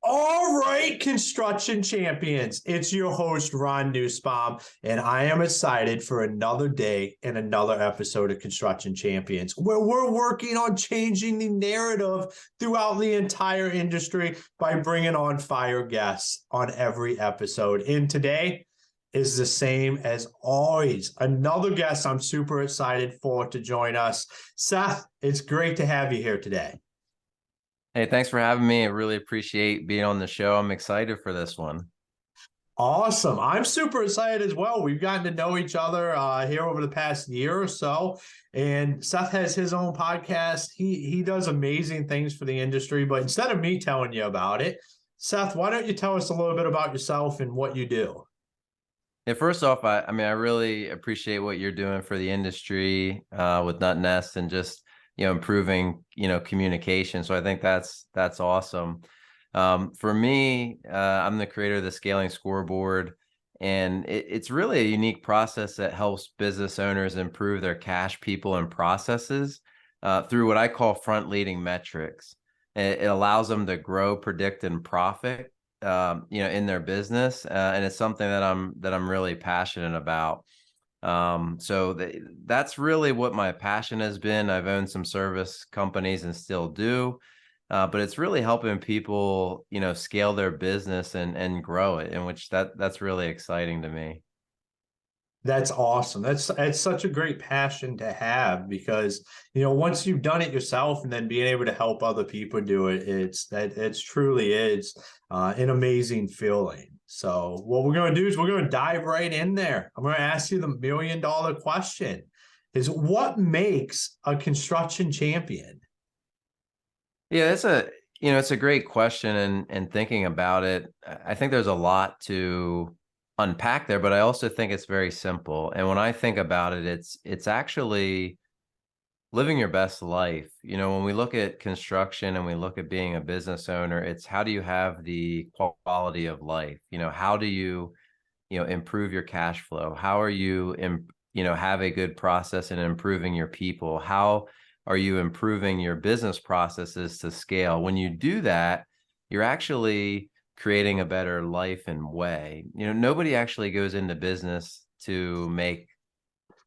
All right, construction champions, it's your host, Ron Nussbaum, and I am excited for another day and another episode of Construction Champions, where we're working on changing the narrative throughout the entire industry by bringing on fire guests on every episode. And today is the same as always. Another guest I'm super excited for to join us. Seth, it's great to have you here today. Hey, thanks for having me. I really appreciate being on the show. I'm excited for this one. Awesome. I'm super excited as well. We've gotten to know each other here over the past year or so. And Seth has his own podcast. He does amazing things for the industry. But instead of me telling you about it, Seth, why don't you tell us a little bit about yourself and what you do? Yeah, first off, I mean, I really appreciate what you're doing for the industry with Nut Nest and just, improving, communication. So I think that's awesome. For me, I'm the creator of the Scaling Scoreboard, and it's really a unique process that helps business owners improve their cash, people, and processes through what I call front-leading metrics. It allows them to grow, predict, and profit, in their business, and it's something that I'm really passionate about. That's really what my passion has been. I've owned some service companies and still do. But it's really helping people, scale their business and grow it, in which that's really exciting to me. That's awesome. That's such a great passion to have because once you've done it yourself and then being able to help other people do it, it's truly is an amazing feeling. So what we're going to do is we're going to dive right in there. I'm going to ask you the $1 million question: is what makes a construction champion? Yeah, it's a great question, and thinking about it, I think there's a lot to unpack there, but I also think it's very simple. And when I think about it, it's actually living your best life. When we look at construction and we look at being a business owner, it's how do you have the quality of life? How do you, improve your cash flow? How are you, have a good process in improving your people? How are you improving your business processes to scale? When you do that, you're actually creating a better life and way. Nobody actually goes into business to make,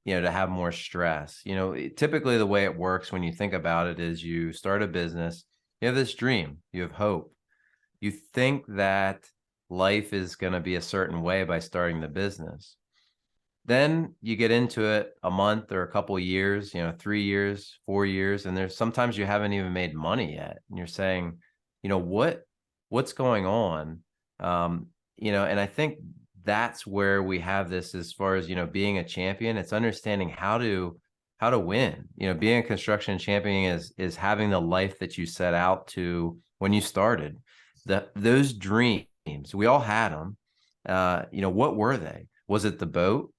to have more stress. Typically the way it works when you think about it is you start a business, you have this dream, you have hope. You think that life is going to be a certain way by starting the business. Then you get into it a month or a couple of years, 3 years, 4 years, and there's sometimes you haven't even made money yet. And you're saying, what's going on? And I think that's where we have this as far as, being a champion. It's understanding how to win. Being a construction champion is having the life that you set out to when you started. Those dreams, we all had them. What were they? Was it the boat?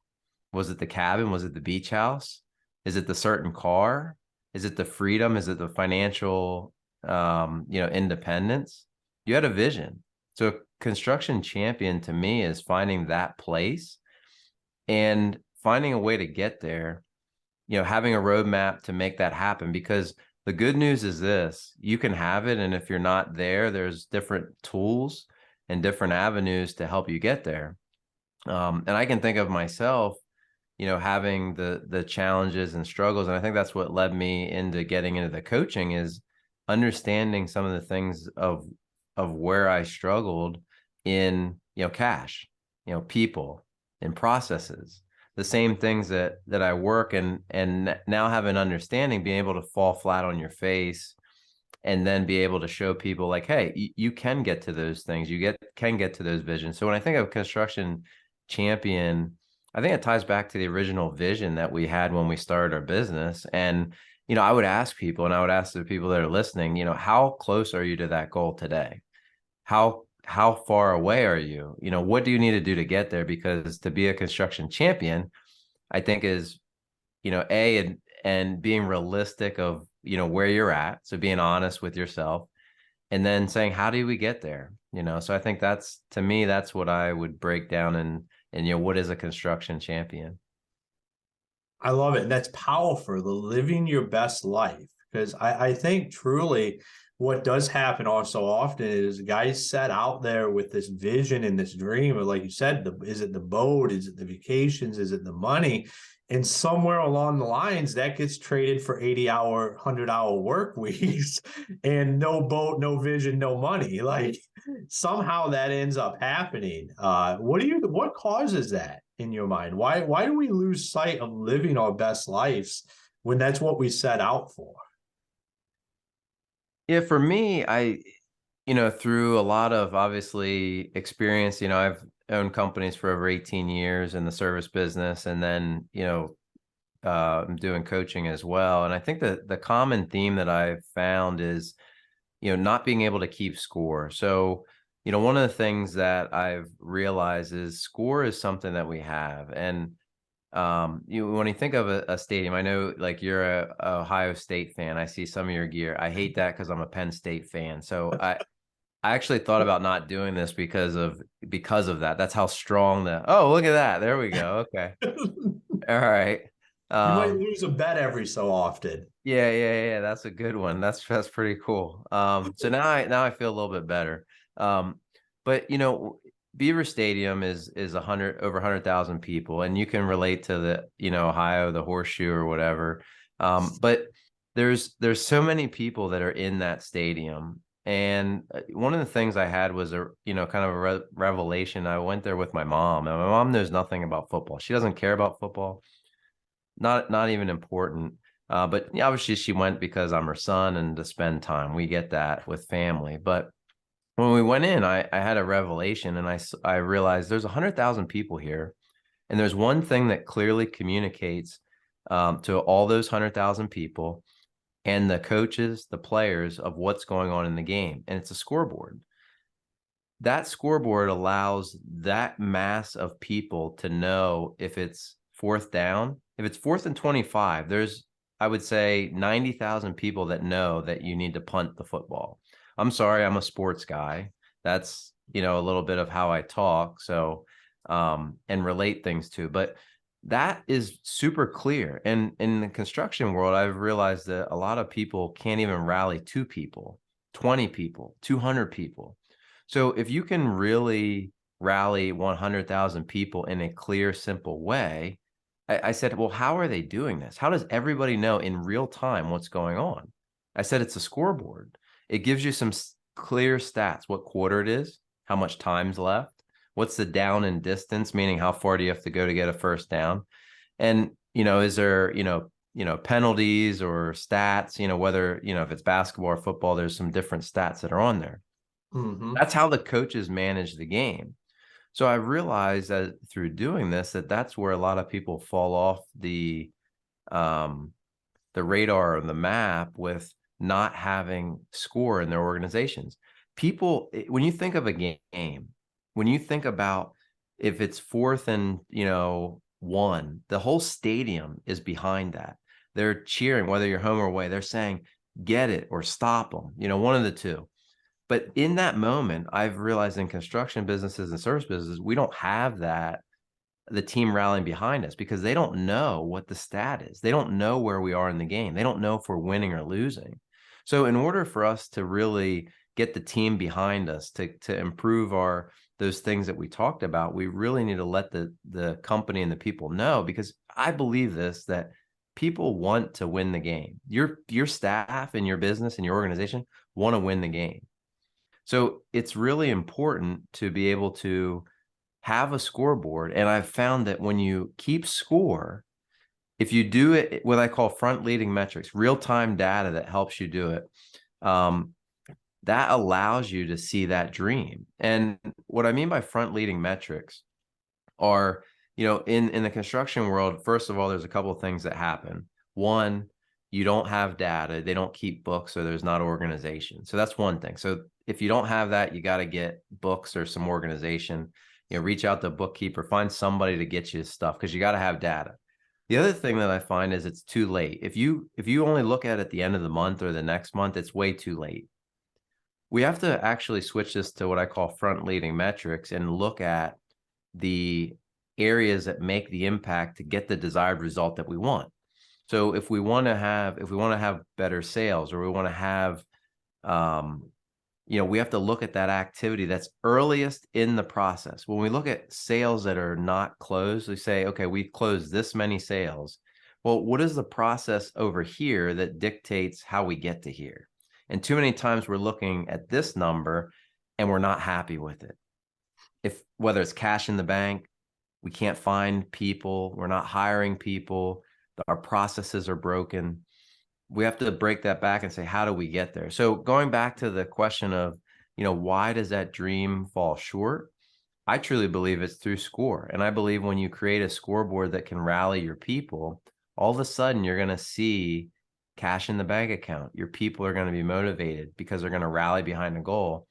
Was it the cabin? Was it the beach house? Is it the certain car? Is it the freedom? Is it the financial, independence? You had a vision. So a construction champion to me is finding that place and finding a way to get there, having a roadmap to make that happen. Because the good news is this: you can have it. And if you're not there, there's different tools and different avenues to help you get there. And I can think of myself, having the challenges and struggles. And I think that's what led me into getting into the coaching, is understanding some of the things of where I struggled in, cash, people and processes, the same things that I work and now have an understanding, being able to fall flat on your face and then be able to show people like, hey, you can get to those things. Can get to those visions. So when I think of construction champion, I think it ties back to the original vision that we had when we started our business. And, I would ask people, and I would ask the people that are listening, how close are you to that goal today? How far away are you? What do you need to do to get there? Because to be a construction champion, I think is, and being realistic of, where you're at. So being honest with yourself, and then saying, how do we get there? So I think that's, to me, that's what I would break down and what is a construction champion? I love it. And that's powerful, the living your best life. Because I think truly what does happen also often is guys set out there with this vision and this dream of, like you said, is it the boat? Is it the vacations? Is it the money? And somewhere along the lines, that gets traded for 80-hour, 100-hour work weeks and no boat, no vision, no money. Like somehow that ends up happening. What causes that in your mind? Why do we lose sight of living our best lives when that's what we set out for? Yeah, for me, through a lot of obviously experience, I've owned companies for over 18 years in the service business, and then, I'm doing coaching as well. And I think that the common theme that I've found is, not being able to keep score. So, one of the things that I've realized is score is something that we have. And when you think of a stadium, I know like you're a Ohio State fan. I see some of your gear. I hate that because I'm a Penn State fan. So I actually thought about not doing this because of that. That's how strong oh, look at that. There we go. Okay. All right. You might Um, lose a bet every so often. yeah. That's a good one. That's pretty cool. So now I feel a little bit better. But Beaver Stadium is over 100,000 people, and you can relate to Ohio, the horseshoe or whatever. But there's so many people that are in that stadium. And one of the things I had was kind of a revelation. I went there with my mom, and my mom knows nothing about football. She doesn't care about football. Not even important. But yeah, obviously she went because I'm her son and to spend time. We get that with family. But when we went in, I had a revelation, and I realized there's 100,000 people here. And there's one thing that clearly communicates to all those 100,000 people and the coaches, the players, of what's going on in the game. And it's a scoreboard. That scoreboard allows that mass of people to know if it's fourth down. If it's 4th and 25, there's, I would say, 90,000 people that know that you need to punt the football. I'm sorry, I'm a sports guy. That's, a little bit of how I talk. So, and relate things to, but that is super clear. And in the construction world, I've realized that a lot of people can't even rally 2 people, 20 people, 200 people. So if you can really rally 100,000 people in a clear, simple way, I said, well, how are they doing this? How does everybody know in real time what's going on? I said, it's a scoreboard. It gives you some clear stats, what quarter it is, how much time's left, what's the down and distance, meaning how far do you have to go to get a first down? And, is there, penalties or stats, whether, if it's basketball or football, there's some different stats that are on there. Mm-hmm. That's how the coaches manage the game. So I realized that through doing this, that's where a lot of people fall off the radar or the map with not having score in their organizations. People, when you think of a game, when you think about if it's 4th and 1, the whole stadium is behind that. They're cheering, whether you're home or away. They're saying, "Get it" or "Stop them." One of the two. But in that moment, I've realized in construction businesses and service businesses, we don't have that, the team rallying behind us, because they don't know what the stat is. They don't know where we are in the game. They don't know if we're winning or losing. So in order for us to really get the team behind us to improve those things that we talked about, we really need to let the company and the people know, because I believe that people want to win the game. Your staff and your business and your organization want to win the game. So it's really important to be able to have a scoreboard. And I've found that when you keep score, if you do it, what I call front leading metrics, real-time data that helps you do it, that allows you to see that dream. And what I mean by front leading metrics are, in the construction world, first of all, there's a couple of things that happen. One, you don't have data. They don't keep books, or there's not organization. So that's one thing. So if you don't have that, you got to get books or some organization, reach out to a bookkeeper, find somebody to get you stuff, because you got to have data. The other thing that I find is it's too late. If you only look at it at the end of the month or the next month, it's way too late. We have to actually switch this to what I call front leading metrics and look at the areas that make the impact to get the desired result that we want. So if we want to have better sales, or we want to have we have to look at that activity that's earliest in the process. When we look at sales that are not closed, we say, okay, we've closed this many sales. Well, what is the process over here that dictates how we get to here? And too many times we're looking at this number and we're not happy with it. Whether it's cash in the bank, we can't find people, we're not hiring people, our processes are broken. We have to break that back and say, how do we get there? So going back to the question of, why does that dream fall short? I truly believe it's through score. And I believe when you create a scoreboard that can rally your people, all of a sudden you're going to see cash in the bank account. Your people are going to be motivated because they're going to rally behind a goal.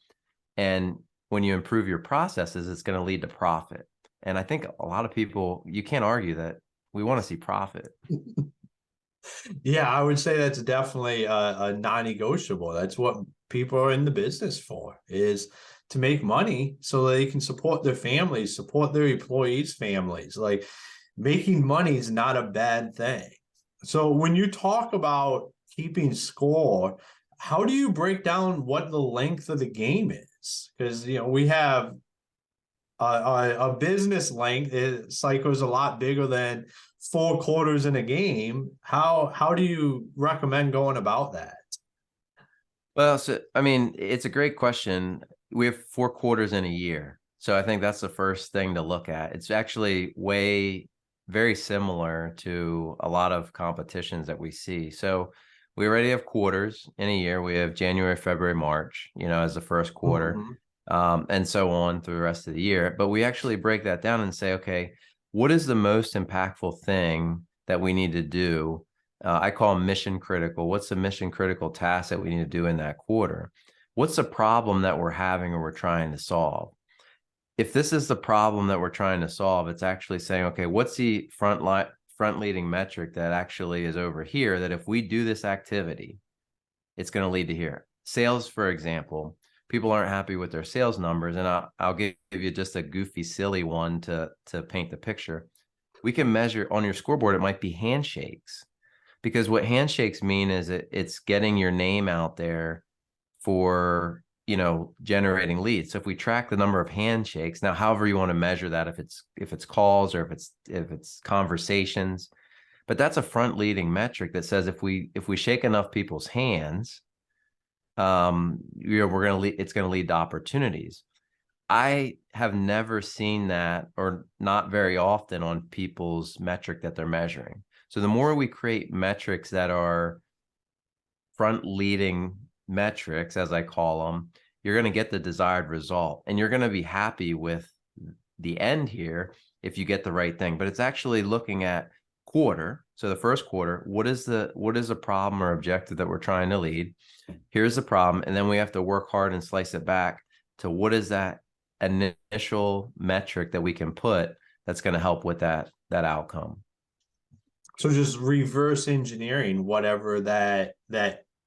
And when you improve your processes, it's going to lead to profit. And I think a lot of people, you can't argue that we want to see profit. Yeah, I would say that's definitely a non-negotiable. That's what people are in the business for, is to make money so they can support their families, support their employees' families. Like, making money is not a bad thing. So when you talk about keeping score, how do you break down what the length of the game is? Because, we have a business length cycle is a lot bigger than 4 quarters in a game. How do you recommend going about that? Well, so I mean, it's a great question. We have 4 quarters in a year. So I think that's the first thing to look at. It's actually very similar to a lot of competitions that we see. So we already have quarters in a year. We have January, February, March, as the first quarter. And so on through the rest of the year. But we actually break that down and say, okay, what is the most impactful thing that we need to do? I call them mission critical. What's the mission critical task that we need to do in that quarter? What's the problem that we're having or we're trying to solve? If this is the problem that we're trying to solve, it's actually saying, okay, what's the front leading metric that actually is over here, that if we do this activity, it's going to lead to here. Sales, for example. People aren't happy with their sales numbers. And I'll give you just a goofy, silly one to paint the picture. We can measure on your scoreboard, it might be handshakes, because what handshakes mean is it's getting your name out there for, generating leads. So if we track the number of handshakes, now, however you want to measure that, if it's calls or if it's conversations, but that's a front leading metric that says if we shake enough people's hands, it's going to lead to opportunities. I have never seen that, or not very often, on people's metric that they're measuring. So the more we create metrics that are front leading metrics, as I call them, you're going to get the desired result, and you're going to be happy with the end here if you get the right thing. But it's actually looking at quarter. So the first quarter, what is the problem or objective that we're trying to lead? Here's the problem. And then we have to work hard and slice it back to what is that initial metric that we can put that's going to help with that outcome. So just reverse engineering whatever that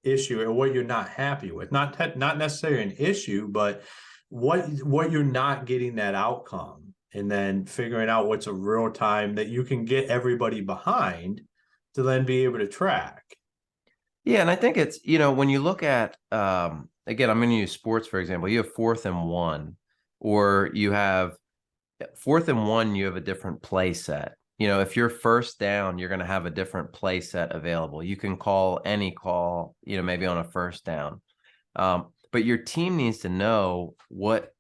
issue or what you're not happy with, not necessarily an issue, but what you're not getting that outcome, and then figuring out what's a real time that you can get everybody behind to then be able to track. Yeah. And I think it's, when you look at, again, I'm going to use sports, for example. You have 4th and 1, or you have 4th and 1, you have a different play set. If you're first down, you're going to have a different play set available. You can call any call, maybe on a first down. But your team needs to know what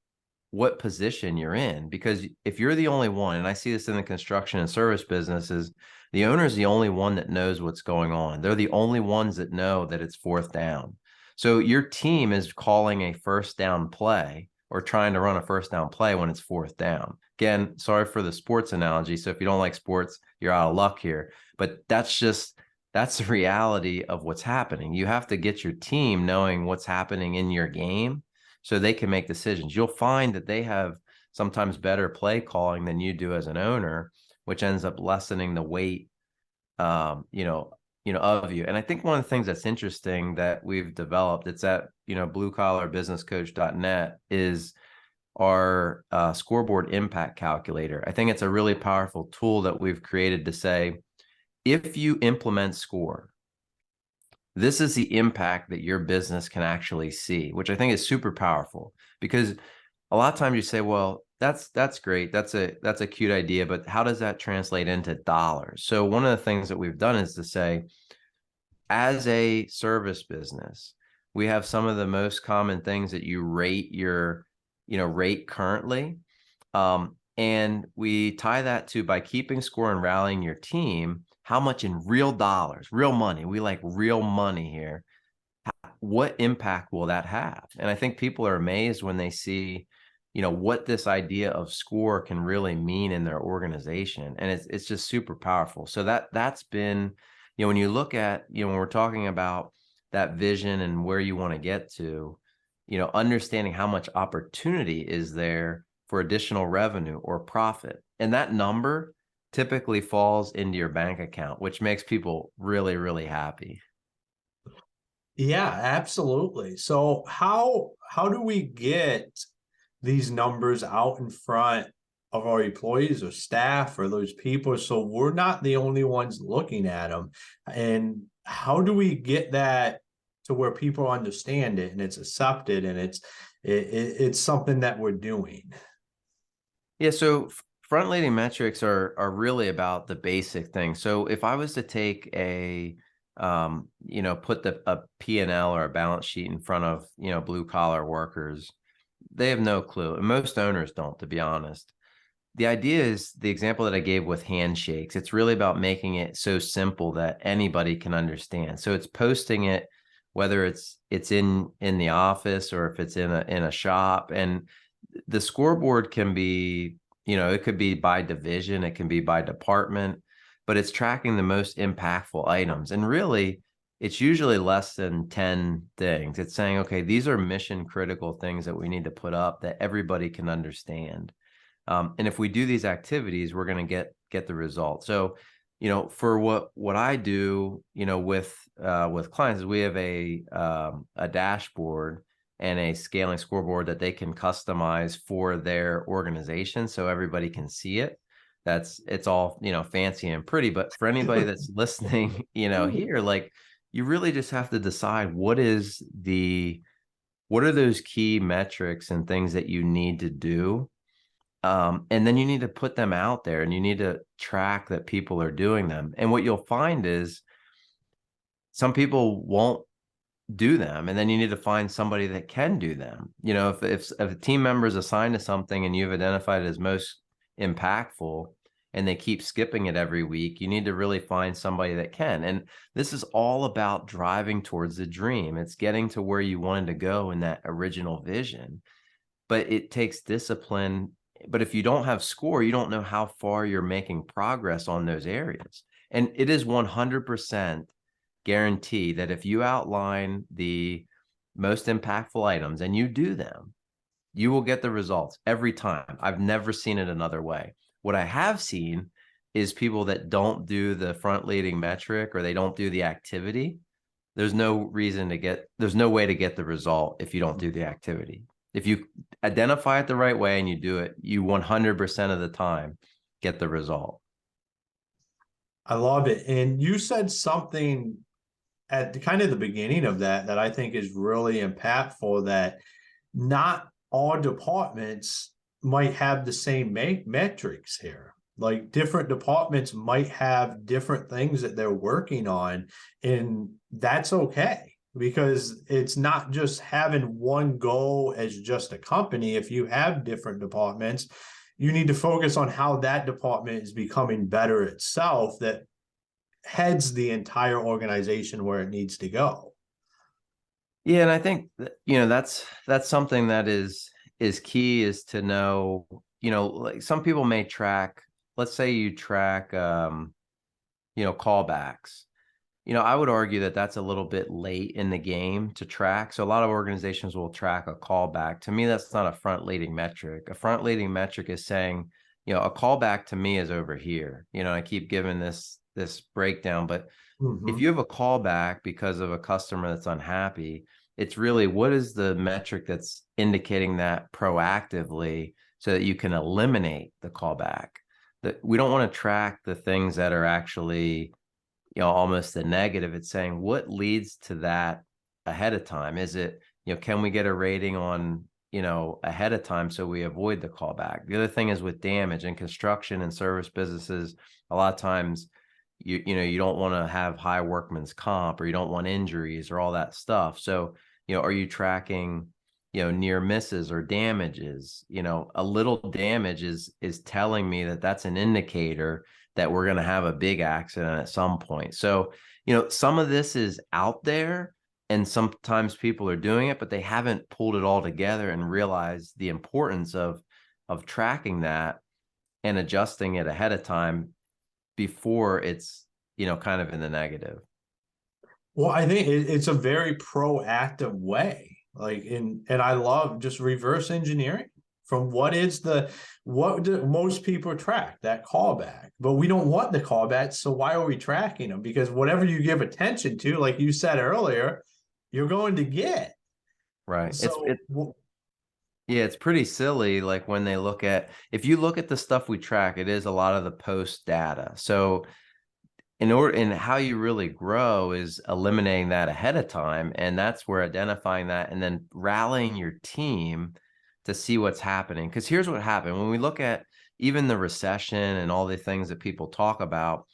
position you're in, because if you're the only one, and I see this in the construction and service businesses, the owner is the only one that knows what's going on. They're the only ones that know that it's 4th down. So your team is calling a first down play or trying to run a first down play when it's 4th down. Again, sorry for the sports analogy. So if you don't like sports, you're out of luck here. But that's the reality of what's happening. You have to get your team knowing what's happening in your game so they can make decisions. You'll find that they have sometimes better play calling than you do as an owner, which ends up lessening the weight, of you. And I think one of the things that's interesting that we've developed, it's at, bluecollarbusinesscoach.net, is our scoreboard impact calculator. I think it's a really powerful tool that we've created to say, if you implement score, This is the impact that your business can actually see, which I think is super powerful, because a lot of times you say, well, that's great. That's a cute idea, but how does that translate into dollars? So one of the things that we've done is to say, as a service business, we have some of the most common things that you rate your, rate currently. And we tie that to, by keeping score and rallying your team, how much in real dollars, real money, we like real money here, what impact will that have? And I think people are amazed when they see, what this idea of score can really mean in their organization. And it's just super powerful. So that's been, when you look at, when we're talking about that vision and where you want to get to, understanding how much opportunity is there for additional revenue or profit. And that number typically falls into your bank account, which makes people really, really happy. Yeah, absolutely. So how do we get these numbers out in front of our employees or staff or those people, so we're not the only ones looking at them? And how do we get that to where people understand it and it's accepted and it's something that we're doing? Yeah, so front leading metrics are really about the basic things. So if I was to take put a P&L or a balance sheet in front of, blue collar workers, they have no clue. And most owners don't, to be honest. The idea is the example that I gave with handshakes. It's really about making it so simple that anybody can understand. So it's posting it, whether it's in the office or if it's in a shop. And the scoreboard can be, it could be by division, it can be by department, but it's tracking the most impactful items. And really, it's usually less than 10 things. It's saying, okay, these are mission critical things that we need to put up that everybody can understand. And if we do these activities, we're going to get the result. So, for what I do, with clients, is we have a dashboard and a scaling scoreboard that they can customize for their organization, so everybody can see it. It's all, fancy and pretty, but for anybody that's listening, here, like, you really just have to decide what are those key metrics and things that you need to do. And then you need to put them out there and you need to track that people are doing them. And what you'll find is some people won't do them. And then you need to find somebody that can do them. If a team member is assigned to something and you've identified it as most impactful and they keep skipping it every week, you need to really find somebody that can. And this is all about driving towards the dream. It's getting to where you wanted to go in that original vision, but it takes discipline. But if you don't have score, you don't know how far you're making progress on those areas. And it is 100% guarantee that if you outline the most impactful items and you do them, you will get the results every time. I've never seen it another way. What I have seen is people that don't do the front leading metric or they don't do the activity. There's no way to get the result if you don't do the activity. If you identify it the right way and you do it, you 100% of the time get the result. I love it. And you said something at the beginning of that I think is really impactful, that not all departments might have the same metrics here. Like, different departments might have different things that they're working on, and that's okay, because it's not just having one goal as just a company. If you have different departments, you need to focus on how that department is becoming better itself, that heads the entire organization where it needs to go. Yeah, and I think that's something that is key, is to know, like, some people may track, let's say you track callbacks. I would argue that that's a little bit late in the game to track. So a lot of organizations will track a callback. To me, that's not a front leading metric. A front leading metric is saying, a callback to me is over here. I keep giving this breakdown, but if you have a callback because of a customer that's unhappy, it's really, what is the metric that's indicating that proactively so that you can eliminate the callback? That we don't want to track the things that are actually almost the negative. It's saying what leads to that ahead of time. Is it, can we get a rating on, ahead of time so we avoid the callback? The other thing is with damage and construction and service businesses, a lot of times you don't want to have high workman's comp, or you don't want injuries or all that stuff. So, are you tracking, near misses or damages? A little damage is telling me that that's an indicator that we're going to have a big accident at some point. So, some of this is out there, and sometimes people are doing it, but they haven't pulled it all together and realized the importance of tracking that and adjusting it ahead of time before it's, kind of in the negative. Well, I think it's a very proactive way. And I love just reverse engineering from what do most people track, that callback, but we don't want the callback. So why are we tracking them? Because whatever you give attention to, like you said earlier, you're going to get. Right. So Yeah, it's pretty silly. Like when they if you look at the stuff we track, it is a lot of the post data. So and how you really grow is eliminating that ahead of time. And that's where identifying that and then rallying your team to see what's happening. Because here's what happened. When we look at even the recession and all the things that people talk about,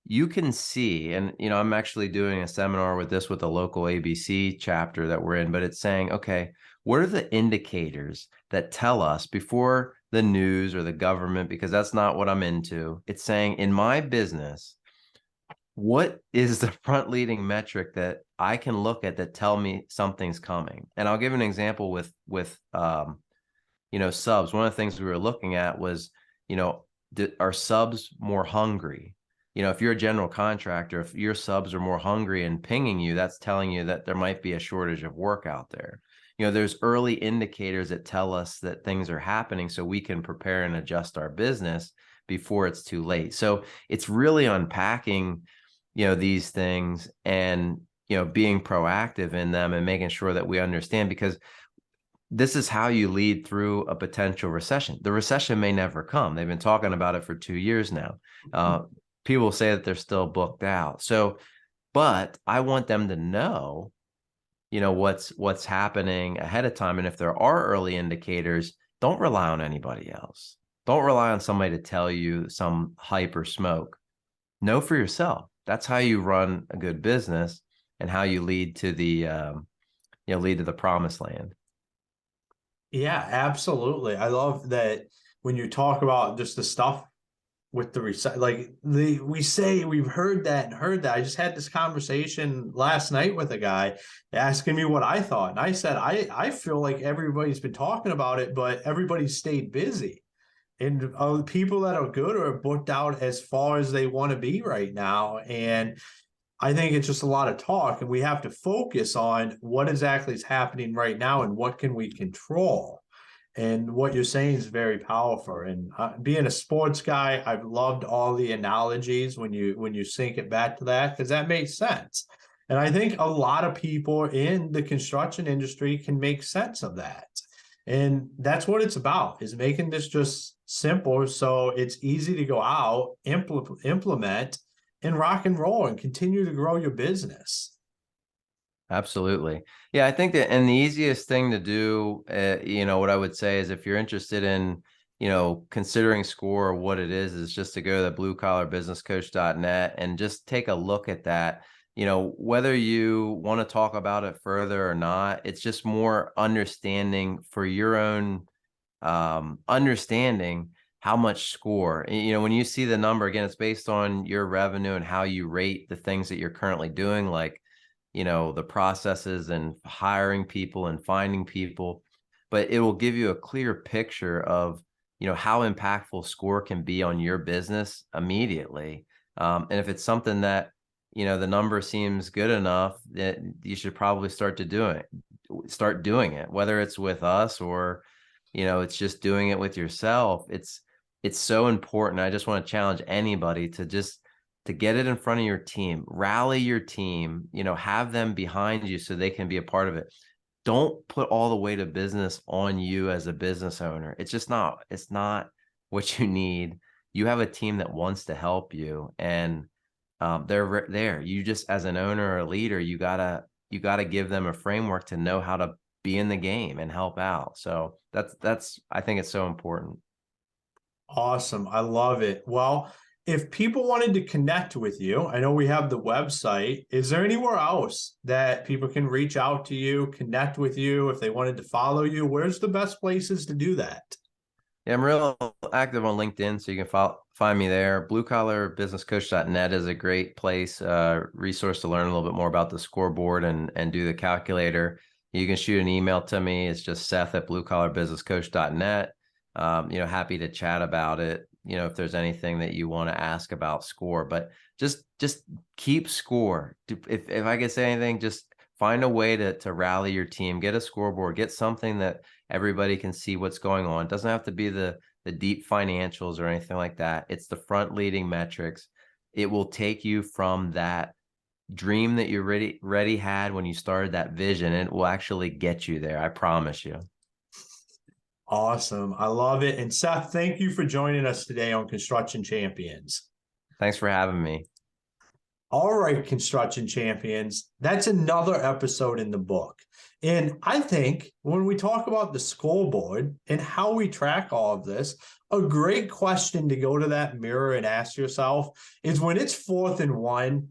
you can see, and I'm actually doing a seminar with the local ABC chapter that we're in, but it's saying, okay, what are the indicators that tell us before the news or the government, because that's not what I'm into. It's saying in my business, what is the front leading metric that I can look at that tell me something's coming? And I'll give an example with subs. One of the things we were looking at was, are subs more hungry? If you're a general contractor, if your subs are more hungry and pinging you, that's telling you that there might be a shortage of work out there. There's early indicators that tell us that things are happening so we can prepare and adjust our business before it's too late. So it's really unpacking these things and, being proactive in them and making sure that we understand, because this is how you lead through a potential recession. The recession may never come. They've been talking about it for 2 years now. People say that they're still booked out. So, but I want them to know, what's happening ahead of time. And if there are early indicators, don't rely on anybody else. Don't rely on somebody to tell you some hype or smoke. Know for yourself. That's how you run a good business and how you lead to the promised land. yeah, absolutely. I love that when you talk about just the stuff with the we say we've heard that and heard that. I just had this conversation last night with a guy asking me what I thought. And I said, I feel like everybody's been talking about it, but everybody's stayed busy. And people that are good are booked out as far as they want to be right now. And I think it's just a lot of talk, and we have to focus on what exactly is happening right now and what can we control. And what you're saying is very powerful. And being a sports guy, I've loved all the analogies when you sync it back to that, because that makes sense. And I think a lot of people in the construction industry can make sense of that. And that's what it's about, is making this just simple so it's easy to go out, implement, and rock and roll and continue to grow your business. Absolutely. Yeah, I think that, and the easiest thing to do, what I would say is if you're interested in, considering SCORE, what it is just to go to bluecollarbusinesscoach.net and just take a look at that. Whether you want to talk about it further or not, it's just more understanding for your own understanding how much SCORE, when you see the number, again, it's based on your revenue and how you rate the things that you're currently doing, like, the processes and hiring people and finding people, but it will give you a clear picture of, how impactful SCORE can be on your business immediately. And if it's something that, the number seems good enough, that you should probably start doing it, whether it's with us or, it's just doing it with yourself. It's so important. I just want to challenge anybody to get it in front of your team, rally your team, have them behind you so they can be a part of it. Don't put all the weight of business on you as a business owner. It's not what you need. You have a team that wants to help you, and they're there. You just, as an owner or a leader, you gotta give them a framework to know how to be in the game and help out. So that's I think it's so important. Awesome. I love it. Well, if people wanted to connect with you, I know we have the website. Is there anywhere else that people can reach out to you, connect with you if they wanted to follow you? Where's the best places to do that? Yeah, I'm real active on LinkedIn, so you can find me there. BlueCollarBusinessCoach.net is a great place, resource to learn a little bit more about the scoreboard and do the calculator. You can shoot an email to me. It's just Seth@BlueCollarBusinessCoach.net. Happy to chat about it. If there's anything that you want to ask about score, but just keep score. If I could say anything, just find a way to rally your team, get a scoreboard, get something that everybody can see what's going on. It doesn't have to be the deep financials or anything like that. It's the front leading metrics. It will take you from that dream that you ready had when you started that vision, and it will actually get you there. I promise you. Awesome. I love it. And Seth, thank you for joining us today on Construction Champions. Thanks for having me. All right, Construction Champions, that's another episode in the book. And I think when we talk about the scoreboard and how we track all of this, a great question to go to that mirror and ask yourself is, when it's 4th and 1,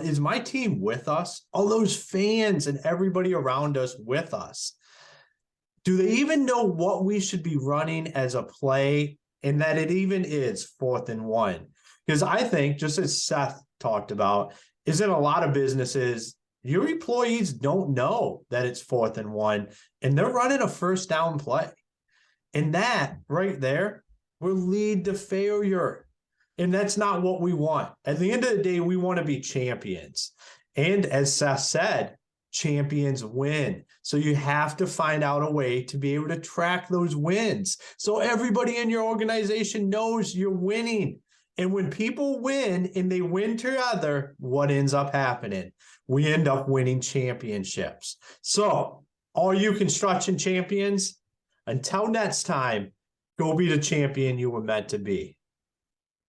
is my team with us? Are those fans and everybody around us with us? Do they even know what we should be running as a play, and that it even is 4th and 1? Because I think, just as Seth talked about, is in a lot of businesses, your employees don't know that it's 4th and 1, and they're running a first down play. And that right there will lead to failure. And that's not what we want. At the end of the day, we want to be champions. And as Seth said, champions win. So you have to find out a way to be able to track those wins, so everybody in your organization knows you're winning. And when people win and they win together, what ends up happening? We end up winning championships. So all you construction champions, until next time, go be the champion you were meant to be.